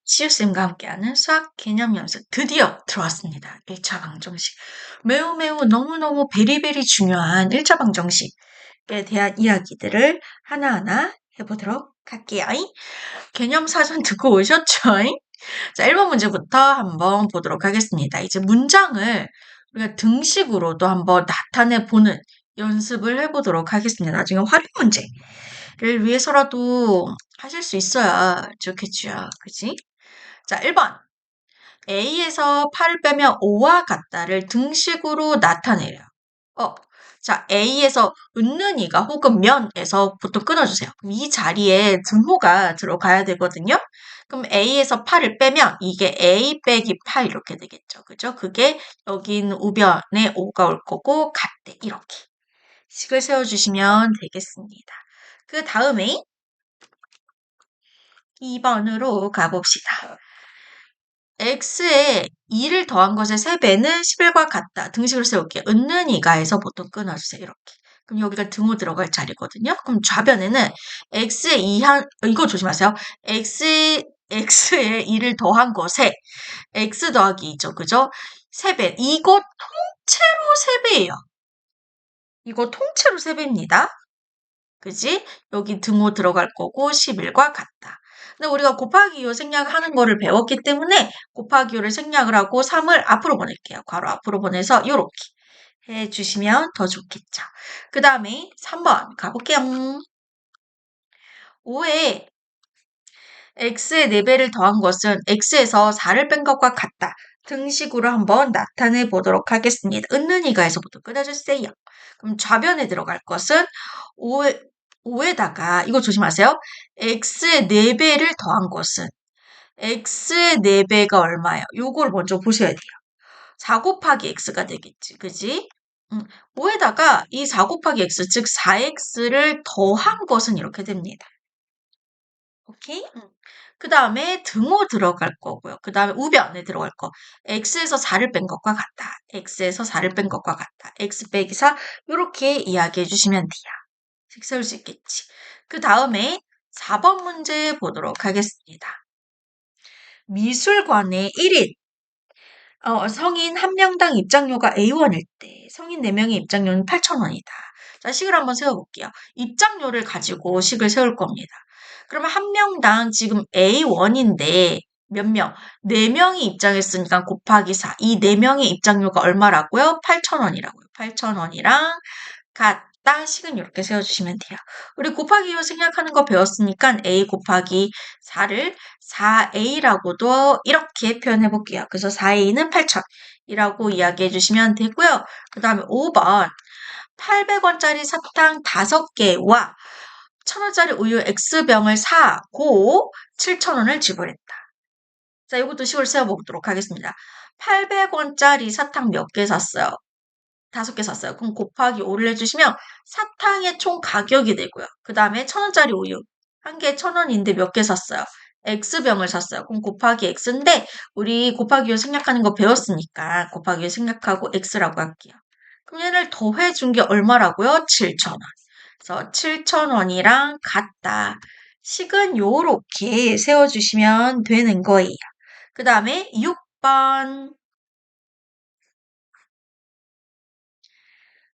시우쌤과 함께하는 수학 개념 연습 드디어 들어왔습니다. 1차 방정식. 매우 너무너무 베리베리 중요한 1차 방정식에 대한 이야기들을 하나하나 해보도록 할게요. 개념 사전 듣고 오셨죠? 자, 1번 문제부터 한번 보도록 하겠습니다. 이제 문장을 우리가 등식으로도 한번 나타내 보는 연습을 해보도록 하겠습니다. 나중에 활용 문제를 위해서라도 하실 수 있어야 좋겠죠. 그치? 자, 1번. A에서 8을 빼면 5와 같다를 등식으로 나타내려. 자, A에서 은는 2가 혹은 면에서 보통 끊어주세요. 그럼 이 자리에 등호가 들어가야 되거든요. 그럼 A에서 8을 빼면 이게 A 빼기 8 이렇게 되겠죠. 그죠? 그게 여기 있는 우변에 5가 올 거고 같대. 이렇게. 식을 세워주시면 되겠습니다. 그 다음에 2번으로 가봅시다. x에 2를 더한 것의 3배는 11과 같다. 등식을 세울게요. 은는 2가에서 보통 끊어주세요. 이렇게. 그럼 여기가 등호 들어갈 자리거든요. 그럼 좌변에는 x에 2 이거 조심하세요. x에 2를 더한 것에 x 더하기 2죠. 그죠? 3배. 이거 통째로 3배예요. 이거 통째로 3배입니다. 그지? 여기 등호 들어갈 거고 11과 같다. 근데 우리가 곱하기 2호 생략하는 거를 배웠기 때문에 곱하기 2호를 생략을 하고 3을 앞으로 보낼게요. 괄호 앞으로 보내서 이렇게 해주시면 더 좋겠죠. 그 다음에 3번 가볼게요. 5에 x의 4배를 더한 것은 x에서 4를 뺀 것과 같다. 등식으로 한번 나타내 보도록 하겠습니다. 은는 2가에서부터 끊어주세요. 그럼 좌변에 들어갈 것은 5에다가 이거 조심하세요. x의 4배를 더한 것은 x의 4배가 얼마예요? 요걸 먼저 보셔야 돼요. 4 곱하기 x가 되겠지. 그지? 5에다가 이 4 곱하기 x, 즉 4x를 더한 것은 이렇게 됩니다. 오케이? 그 다음에 등호 들어갈 거고요. 그 다음에 우변에 들어갈 거. x에서 4를 뺀 것과 같다. x에서 4를 뺀 것과 같다. x 빼기 4 이렇게 이야기해 주시면 돼요. 식 세울 수 있겠지. 그 다음에 4번 문제 보도록 하겠습니다. 미술관에 1인 성인 1명당 입장료가 A1일 때 성인 4명의 입장료는 8,000원이다. 자, 식을 한번 세워볼게요. 입장료를 가지고 식을 세울 겁니다. 그러면 1명당 지금 A1인데 몇 명? 4명이 입장했으니까 곱하기 4. 이 4명의 입장료가 얼마라고요? 8,000원이라고요. 8,000원이랑 같다. 식은 이렇게 세워주시면 돼요. 우리 곱하기 2호 생략하는 거 배웠으니까 A 곱하기 4를 4A라고도 이렇게 표현해 볼게요. 그래서 4A는 8,000이라고 이야기해 주시면 되고요. 그 다음에 5번 800원짜리 사탕 5개와 1,000원짜리 우유 X병을 사고 7,000원을 지불했다. 자, 이것도 식을 세워보도록 하겠습니다. 800원짜리 사탕 몇 개 샀어요? 5개 샀어요. 그럼 곱하기 5를 해주시면 사탕의 총 가격이 되고요. 그 다음에 1,000원짜리 우유. 한 개에 1,000원인데 몇 개 샀어요? X병을 샀어요. 그럼 곱하기 X인데 우리 곱하기 5 생략하는 거 배웠으니까 곱하기 5 생략하고 X라고 할게요. 그럼 얘를 더해준 게 얼마라고요? 7,000원. 그래서 7,000원이랑 같다. 식은 요렇게 세워주시면 되는 거예요. 그 다음에 6번.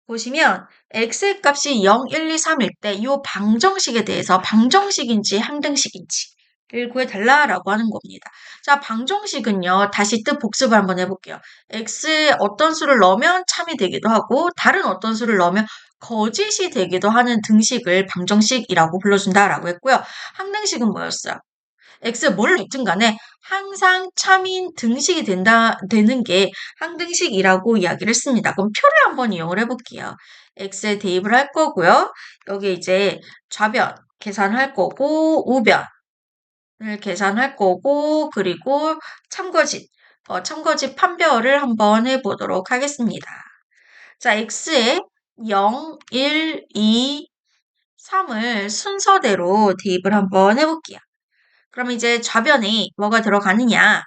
보시면 x의 값이 0, 1, 2, 3일 때 이 방정식에 대해서 방정식인지 항등식인지를 구해달라라고 하는 겁니다. 자, 방정식은요. 다시 뜻 복습을 한번 해볼게요. x에 어떤 수를 넣으면 참이 되기도 하고 다른 어떤 수를 넣으면 거짓이 되기도 하는 등식을 방정식이라고 불러준다라고 했고요. 항등식은 뭐였어요? X에 뭘 넣든 간에 항상 참인 등식이 되는 게 항등식이라고 이야기를 했습니다. 그럼 표를 한번 이용을 해볼게요. X에 대입을 할 거고요. 여기 이제 좌변 계산할 거고, 우변을 계산할 거고, 그리고 참거짓, 참거짓 판별을 한번 해보도록 하겠습니다. 자, X에 0, 1, 2, 3을 순서대로 대입을 한번 해볼게요. 그럼 이제 좌변에 뭐가 들어가느냐?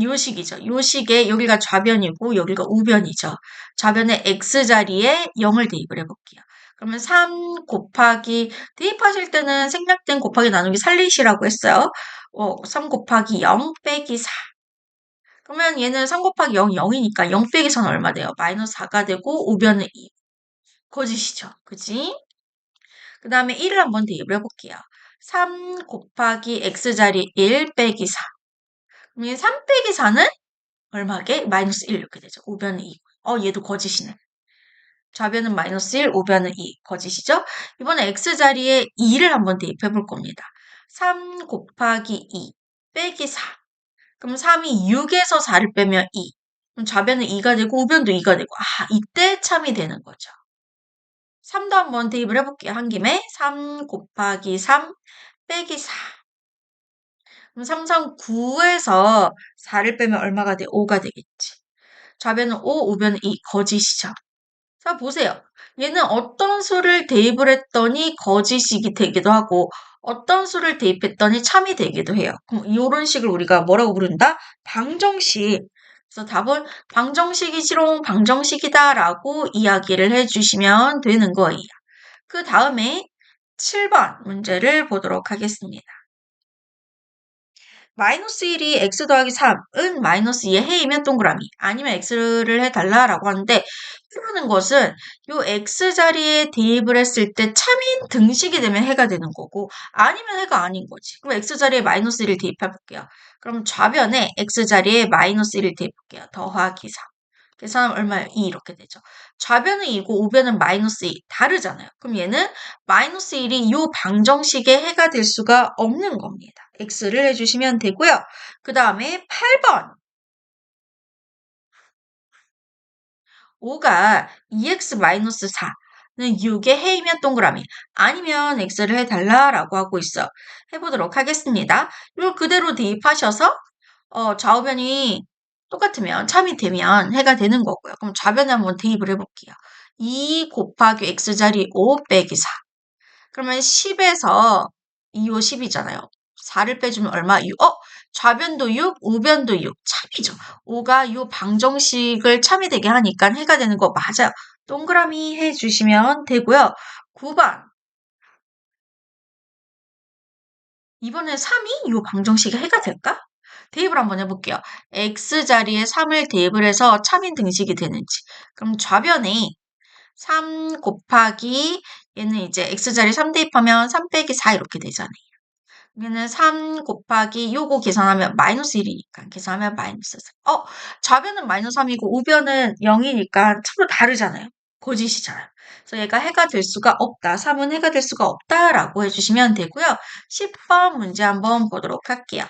요 식이죠. 요 식에 여기가 좌변이고 여기가 우변이죠. 좌변에 x자리에 0을 대입을 해볼게요. 그러면 3 곱하기 대입하실 때는 생략된 곱하기 나누기 살리시라고 했어요. 3 곱하기 0 빼기 4. 그러면 얘는 3 곱하기 0, 0이니까 0 빼기 4는 얼마 돼요? 마이너스 4가 되고 우변은 2. 거짓이죠. 그지? 그 다음에 1을 한번 대입을 해볼게요. 3 곱하기 x자리 1 빼기 4. 그럼 3 빼기 4는 얼마게? 마이너스 1 이렇게 되죠. 우변은 2. 얘도 거짓이네. 좌변은 마이너스 1, 우변은 2. 거짓이죠? 이번에 x자리에 2를 한번 대입해 볼 겁니다. 3 곱하기 2 빼기 4. 그럼 3이 6에서 4를 빼면 2. 그럼 좌변은 2가 되고 우변도 2가 되고 이때 참이 되는 거죠. 3도 한번 대입을 해볼게요. 한 김에 3 곱하기 3 빼기 4. 그럼 3, 3, 9에서 4를 빼면 얼마가 돼? 5가 되겠지. 좌변은 5, 우변은 2. 거짓이죠. 자, 보세요. 얘는 어떤 수를 대입을 했더니 거짓이 되기도 하고 어떤 수를 대입했더니 참이 되기도 해요. 그럼 이런 식을 우리가 뭐라고 부른다? 방정식. 그래서 답은 방정식이지롱 방정식이다라고 이야기를 해주시면 되는 거예요. 그 다음에 7번 문제를 보도록 하겠습니다. 마이너스 1이 x 더하기 3은 마이너스 2의 해이면 동그라미 아니면 x를 해달라라고 하는데 표하는 것은 요 x자리에 대입을 했을 때 참인 등식이 되면 해가 되는 거고 아니면 해가 아닌 거지. 그럼 x자리에 마이너스 1을 대입해 볼게요. 그럼 좌변에 x자리에 마이너스 1을 대입해 볼게요. 더하기 3. 계산하면 얼마예요? 2 이렇게 되죠. 좌변은 2고 우변은 마이너스 2. 다르잖아요. 그럼 얘는 마이너스 1이 이 방정식의 해가 될 수가 없는 겁니다. x를 해주시면 되고요. 그 다음에 8번. 5가 2x-4는 6의 해이면 동그라미 아니면 x를 해달라라고 하고 있어. 해보도록 하겠습니다. 이걸 그대로 대입하셔서 좌우변이 똑같으면 참이 되면 해가 되는 거고요. 그럼 좌변에 한번 대입을 해볼게요. 2 곱하기 x자리 5 빼기 4. 그러면 10에서 2호 10이잖아요. 4를 빼주면 얼마? 6. 좌변도 6, 우변도 6. 참이죠. 5가 이 방정식을 참이 되게 하니까 해가 되는 거 맞아요. 동그라미 해주시면 되고요. 9번. 이번엔 3이 이 방정식의 해가 될까? 대입을 한번 해볼게요. x자리에 3을 대입을 해서 참인 등식이 되는지. 그럼 좌변에 3 곱하기 얘는 이제 x자리 3 대입하면 3 빼기 4 이렇게 되잖아요. 얘는 3 곱하기 요거 계산하면 마이너스 1이니까 계산하면 마이너스 3. 좌변은 마이너스 3이고 우변은 0이니까 서로 다르잖아요. 거짓이잖아요. 그래서 얘가 해가 될 수가 없다. 3은 해가 될 수가 없다라고 해주시면 되고요. 10번 문제 한번 보도록 할게요.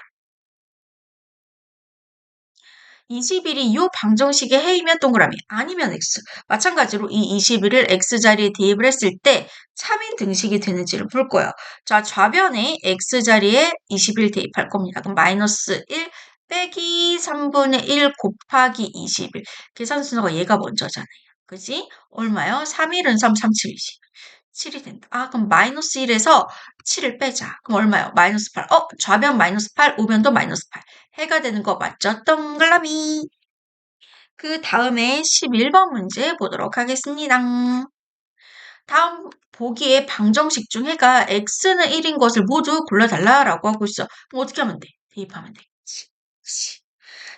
21이 이 방정식의 해이면 동그라미 아니면 x. 마찬가지로 이 21을 x자리에 대입을 했을 때 참인 등식이 되는지를 볼 거예요. 자, 좌변에 x자리에 21 대입할 겁니다. 그럼 마이너스 1 빼기 3분의 1 곱하기 21. 계산 순서가 얘가 먼저잖아요. 그지? 얼마요? 3일은 3, 3, 7, 20. 7이 된다. 그럼 마이너스 1에서 7을 빼자. 그럼 얼마요? 마이너스 8. 좌변 마이너스 8, 우변도 마이너스 8. 해가 되는 거 맞죠? 동글라미. 그 다음에 11번 문제 보도록 하겠습니다. 다음 보기에 방정식 중 해가 x는 1인 것을 모두 골라달라라고 하고 있어. 그럼 어떻게 하면 돼? 대입하면 되겠지.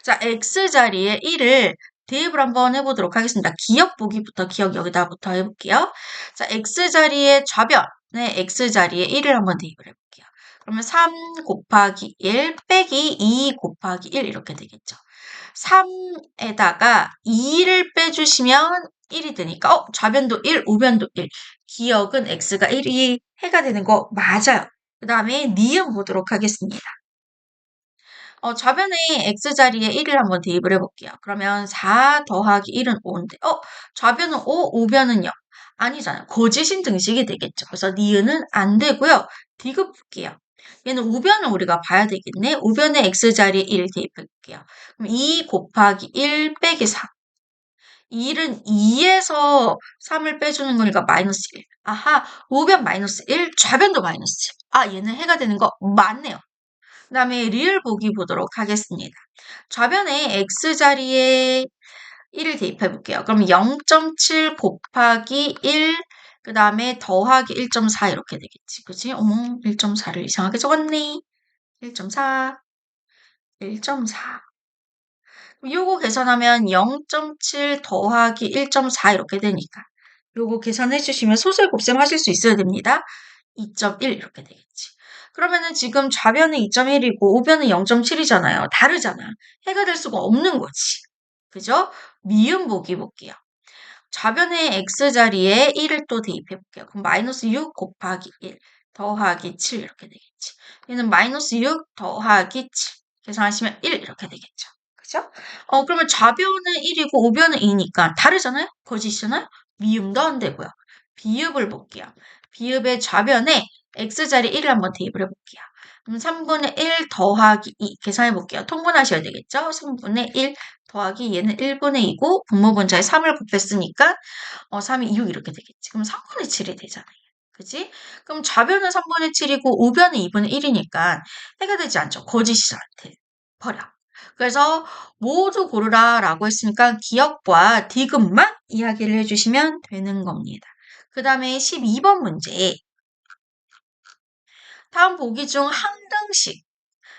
자, x자리에 1을 대입을 한번 해보도록 하겠습니다. 기억 보기부터 기억 여기다부터 해볼게요. 자, x자리에 좌변에 x자리에 1을 한번 대입을 해볼게요. 그러면 3 곱하기 1 빼기 2 곱하기 1 이렇게 되겠죠. 3에다가 2를 빼주시면 1이 되니까 좌변도 1, 우변도 1. 기억은 x가 1이 해가 되는 거 맞아요. 그 다음에 니은 보도록 하겠습니다. 좌변에 x자리에 1을 한번 대입을 해볼게요. 그러면 4 더하기 1은 5인데 좌변은 5, 우변은 0. 아니잖아요. 거짓인 등식이 되겠죠. 그래서 니은은 안 되고요. 디귿 볼게요. 얘는 우변을 우리가 봐야 되겠네. 우변에 x자리에 1 대입할게요. 그럼 2 곱하기 1 빼기 3. 1은 2에서 3을 빼주는 거니까 마이너스 1. 우변 마이너스 1, 좌변도 마이너스 1. 얘는 해가 되는 거 맞네요. 그 다음에 리을 보기 보도록 하겠습니다. 좌변에 x자리에 1을 대입해 볼게요. 그럼 0.7 곱하기 1, 그 다음에 더하기 1.4 이렇게 되겠지. 그치? 1.4를 이상하게 적었네. 1.4, 1.4. 요거 계산하면 0.7 더하기 1.4 이렇게 되니까 요거 계산해 주시면 소수의 곱셈 하실 수 있어야 됩니다. 2.1 이렇게 되겠지. 그러면은 지금 좌변은 2.1이고 우변은 0.7이잖아요. 다르잖아. 해가 될 수가 없는 거지. 그죠? 미음 보기 볼게요. 좌변의 x자리에 1을 또 대입해 볼게요. 그럼 마이너스 6 곱하기 1 더하기 7 이렇게 되겠지. 얘는 마이너스 6 더하기 7 계산하시면 1 이렇게 되겠죠. 그죠? 그러면 좌변은 1이고 우변은 2니까 다르잖아요? 거짓이잖아요? 미음도 안 되고요. 비읍을 볼게요. 비읍의 좌변에 x자리 1을 한번 대입을 해볼게요. 그럼 3분의 1 더하기 2 계산해 볼게요. 통분하셔야 되겠죠? 3분의 1 더하기 얘는 1분의 2고 분모분자에 3을 곱했으니까 3이 6 이렇게 되겠지. 그럼 3분의 7이 되잖아요. 그지? 그럼 좌변은 3분의 7이고 우변은 2분의 1이니까 해가 되지 않죠. 거짓이잖아. 버려. 그래서 모두 고르라 라고 했으니까 기역과 디귿만 이야기를 해주시면 되는 겁니다. 그 다음에 12번 문제. 다음 보기 중 항등식.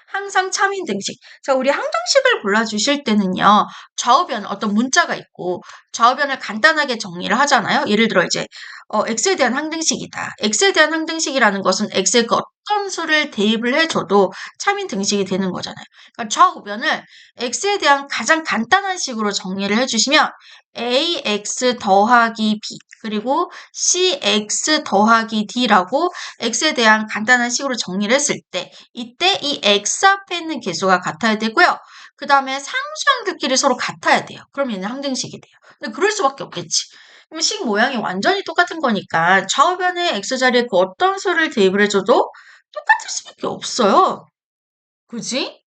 항상 참인등식. 자, 우리 항등식을 골라주실 때는요, 좌우변 어떤 문자가 있고, 좌우변을 간단하게 정리를 하잖아요. 예를 들어 이제, x에 대한 항등식이다. x에 대한 항등식이라는 것은 x에 그 어떤 수를 대입을 해줘도 참인등식이 되는 거잖아요. 그러니까 좌우변을 x에 대한 가장 간단한 식으로 정리를 해주시면, ax 더하기 b, 그리고 cx 더하기 d라고 x에 대한 간단한 식으로 정리를 했을 때, 이때 이 x 앞에 있는 개수가 같아야 되고요. 그 다음에 상수항들끼리 서로 같아야 돼요. 그럼 얘는 항등식이 돼요. 근데 그럴 수밖에 없겠지. 그럼 식 모양이 완전히 똑같은 거니까 좌우변의 x자리에 그 어떤 수를 대입을 해줘도 똑같을 수밖에 없어요. 그지?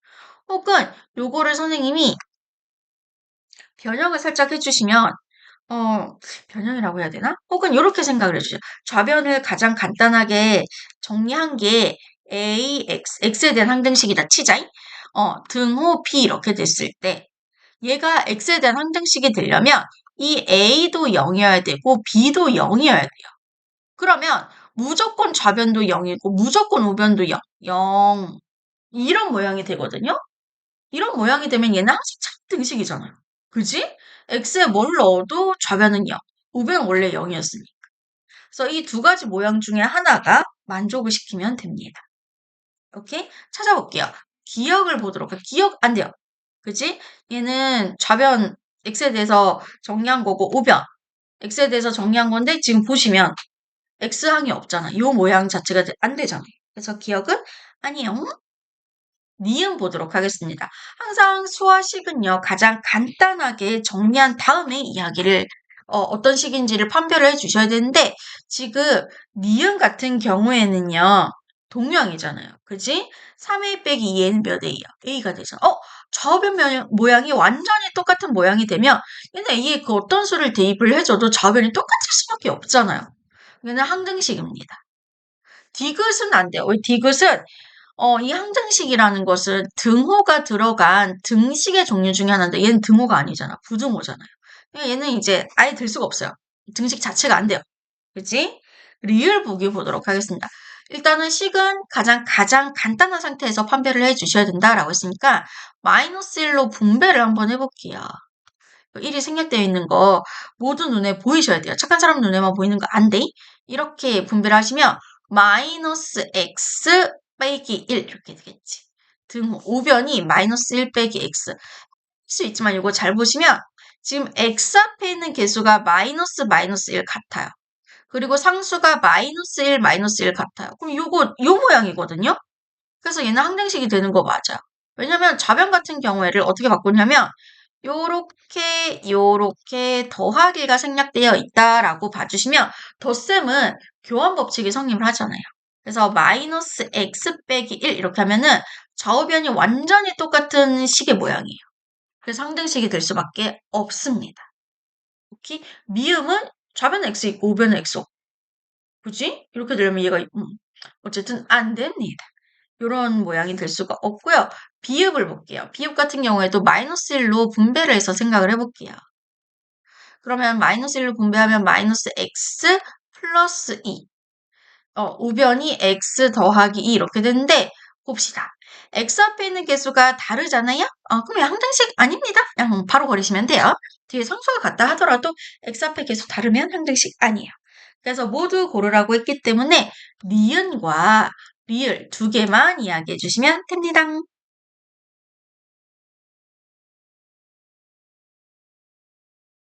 혹은 요거를 선생님이 변형을 살짝 해주시면 변형이라고 해야 되나? 혹은 이렇게 생각을 해주세요. 좌변을 가장 간단하게 정리한 게 x에 대한 항등식이다 치자잉? 등호 p 이렇게 됐을 때 얘가 x에 대한 항등식이 되려면 이 a도 0이어야 되고 b도 0이어야 돼요. 그러면 무조건 좌변도 0이고 무조건 우변도 0, 0 이런 모양이 되거든요. 이런 모양이 되면 얘는 항상 등식이잖아요. 그지? x에 뭘 넣어도 좌변은 0, 우변은 원래 0이었으니까. 그래서 이 두 가지 모양 중에 하나가 만족을 시키면 됩니다. 오케이? 찾아볼게요. 기역을 보도록 할게요. 기역 안 돼요. 그지? 얘는 좌변 x에 대해서 정리한 거고 우변 x에 대해서 정리한 건데 지금 보시면 x항이 없잖아. 이 모양 자체가 안 되잖아요. 그래서 기역은 아니에요. 니은 보도록 하겠습니다. 항상 수화식은요, 가장 간단하게 정리한 다음에 이야기를, 어떤 식인지를 판별을 해 주셔야 되는데, 지금 니은 같은 경우에는요, 동명이잖아요. 그지? 3a 빼기 2a는 몇 a야? a가 되잖아. 좌우변 모양이 완전히 똑같은 모양이 되면, 얘는 a에 그 어떤 수를 대입을 해줘도 좌우변이 똑같을 수밖에 없잖아요. 얘는 항등식입니다. 디귿은 안 돼요. 왜 디귿은 이 항등식이라는 것은 등호가 들어간 등식의 종류 중에 하나인데 얘는 등호가 아니잖아. 부등호잖아요. 그러니까 얘는 이제 아예 들 수가 없어요. 등식 자체가 안 돼요. 그치? 리을 보기 보도록 하겠습니다. 일단은 식은 가장 간단한 상태에서 판별을 해 주셔야 된다라고 했으니까 마이너스 1로 분배를 한번 해볼게요. 1이 생략되어 있는 거 모두 눈에 보이셔야 돼요. 착한 사람 눈에만 보이는 거 안 돼. 이렇게 분배를 하시면 마이너스 x 빼기 1 이렇게 되겠지. 등호 우변이 마이너스 1 빼기 x 할 수 있지만 이거 잘 보시면 지금 x 앞에 있는 개수가 마이너스 1 같아요. 그리고 상수가 마이너스 1 같아요. 그럼 요 모양이거든요. 그래서 얘는 항등식이 되는 거 맞아요. 왜냐면 좌변 같은 경우에를 어떻게 바꾸냐면 요렇게 더하기가 생략되어 있다라고 봐주시면 덧셈은 교환 법칙이 성립을 하잖아요. 그래서 마이너스 x 빼기 1 이렇게 하면은 좌우변이 완전히 똑같은 식의 모양이에요. 그래서 항등식이 될 수밖에 없습니다. 오케이? 미음은 좌변은 x 있고 우변은 x 없고 그지? 이렇게 되면 얘가 어쨌든 안 됩니다. 이런 모양이 될 수가 없고요. 비읍을 볼게요. 비읍 같은 경우에도 마이너스 1로 분배를 해서 생각을 해볼게요. 그러면 마이너스 1로 분배하면 마이너스 x 플러스 2. 우변이 x 더하기 2 이렇게 되는데 봅시다. X 앞에 있는 개수가 다르잖아요? 그럼 항등식 아닙니다. 그냥 바로 버리시면 돼요. 뒤에 성수가 같다 하더라도 X 앞에 개수 다르면 항등식 아니에요. 그래서 모두 고르라고 했기 때문에 니은과 리을 두 개만 이야기해 주시면 됩니다.